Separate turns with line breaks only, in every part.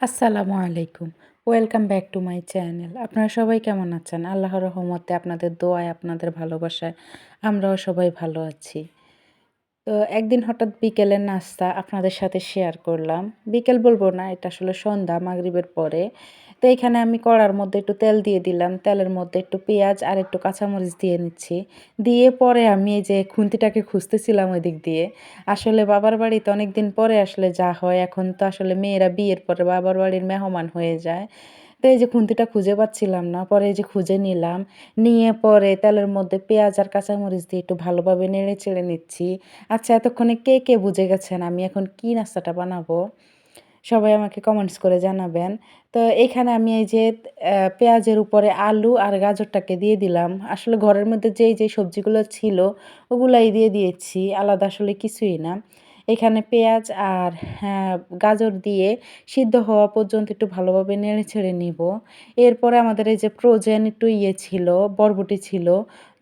আসসালামু আলাইকুম। Welcome back to my channel. আপনারা সবাই কেমন আছেন? আল্লাহর রহমতে আপনাদের দোয়ায়, আপনাদের ভালোবাসায় আমরাও সবাই ভালো আছি। তো একদিন হঠাৎ বিকেলের নাস্তা আপনাদের সাথে শেয়ার করলাম। বিকেল বলবো না, এটা আসলে সন্ধ্যা মাগরিবের পরে। তো এখানে আমি কড়ার মধ্যে একটু তেল দিয়ে দিলাম। তেলের মধ্যে একটু পেঁয়াজ আর একটু কাঁচামরিচ দিয়ে নিচ্ছি। দিয়ে পরে আমি এই যে খুন্তিটাকে খুঁজতেছিলাম ওই দিক দিয়ে। আসলে বাবার বাড়িতে অনেকদিন পরে আসলে যা হয়, এখন তো আসলে মেয়েরা বিয়ের পরে বাবার বাড়ির মেহমান হয়ে যায়। তো এই যে খুন্তিটা খুঁজে পাচ্ছিলাম না। পরে এই যে খুঁজে নিলাম। নিয়ে পরে তেলের মধ্যে পেঁয়াজ আর কাঁচামরিচ দিয়ে একটু ভালোভাবে নেড়ে-চেড়ে নিচ্ছি। আচ্ছা, এতক্ষণে কে বুঝে গেছেন আমি এখন কি নাস্তাটা বানাবো? সবাই আমাকে কমেন্টস করে জানাবেন। তো এইখানে আমি এই যে পেঁয়াজের উপরে আলু আর গাজরটাকে দিয়ে দিলাম। আসলে ঘরের মধ্যে যেই সবজিগুলো ছিল ওগুলাই দিয়ে দিয়েছি। আলাদা আসলে কিছুই না। এখানে পেঁয়াজ আর হ্যাঁ, গাজর দিয়ে সিদ্ধ হওয়া পর্যন্ত একটু ভালোভাবে নেড়ে-ছেড়ে নিব। এরপরে আমাদের এই যে ফ্রোজেন একটু ছিল, বরবটি ছিল।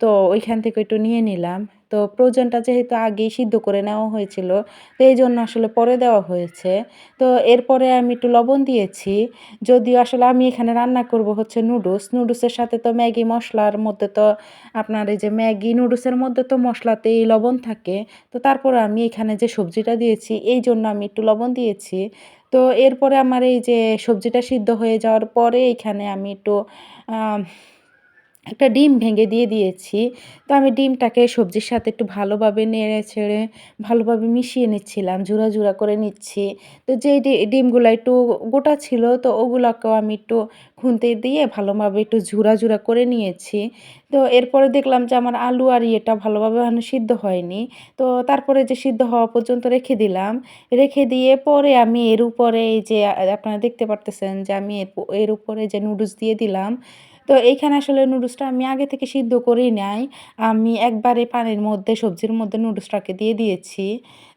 তো ওইখান থেকে একটু নিয়ে নিলাম। তো ফ্রোজেনটা যেহেতু আগেই সিদ্ধ করে নেওয়া হয়েছিল, তো এইজন্য আসলে পরে দেওয়া হয়েছে। তো এরপরে আমি একটু লবণ দিয়েছি। যদিও আসলে আমি এখানে রান্না করব হচ্ছে নুডলস। নুডলসের সাথে তো ম্যাগি মসলার মধ্যে তো আপনার এই যে ম্যাগি নুডলসের মধ্যে তো মসলাতেই লবণ থাকে। তো তারপরে আমি এখানে যে সবজিটা দিয়েছি, এইজন্য আমি একটু লবণ দিয়েছি। তো এরপরে আমার এই যে সবজিটা সিদ্ধ হয়ে যাওয়ার পরে এখানে আমি একটু আ একটা ডিম ভেঙে দিয়ে দিয়েছি। তো আমি ডিমটাকে সবজির সাথে একটু ভালোভাবে নেড়ে-চেড়ে ভালোভাবে মিশিয়ে নিচ্ছিলাম, ঝুরা করে নিচ্ছি। তো যেই ডিমগুলা একটু গোটা ছিল, তো ওগুলাকেও আমি একটু খুন্তি দিয়ে ভালোভাবে একটু ঝুরা করে নিয়েছি। তো এরপরে দেখলাম যে আমার আলু আর ইয়েটা ভালোভাবে এখনো সিদ্ধ হয়নি। তো তারপরে যে সিদ্ধ হওয়া পর্যন্ত রেখে দিলাম। রেখে দিয়ে পরে আমি এর উপরে এই যে আপনারা দেখতে পারতেছেন যে আমি এর উপরে যে নুডলস দিয়ে দিলাম। তো এইখানে আসলে নুডলসটা আমি আগে থেকে সিদ্ধ করেই নাই। আমি একবারে পানির মধ্যে সবজির মধ্যে নুডলসটাকে দিয়ে দিয়েছি।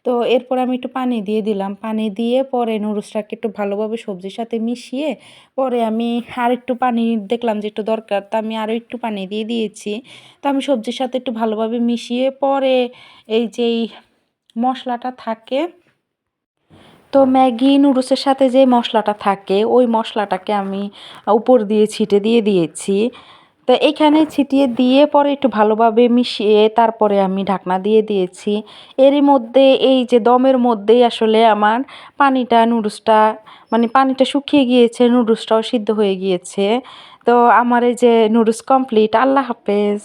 তো এরপর আমি একটু পানি দিয়ে দিলাম। পানি দিয়ে পরে নুডলসটাকে একটু ভালোভাবে সবজির সাথে মিশিয়ে পরে আমি আরেকটু পানি দেখলাম যে একটু দরকার। তো আমি আরও একটু পানি দিয়ে দিয়েছি। তো আমি সবজির সাথে একটু ভালোভাবে মিশিয়ে পরে এই যেই মসলাটা থাকে, তো ম্যাগি নুডলসের সাথে যে মশলাটা থাকে ওই মশলাটাকে আমি উপর দিয়ে ছিটে দিয়ে দিয়েছি। তো এইখানে ছিটিয়ে দিয়ে পরে একটু ভালোভাবে মিশিয়ে তারপরে আমি ঢাকনা দিয়ে দিয়েছি। এরই মধ্যে এই যে দমের মধ্যেই আসলে আমার নুডলসটা মানে পানিটা শুকিয়ে গিয়েছে, নুডলসটাও সিদ্ধ হয়ে গিয়েছে। তো আমার এই যে নুডলস কমপ্লিট। আল্লাহ হাফেজ।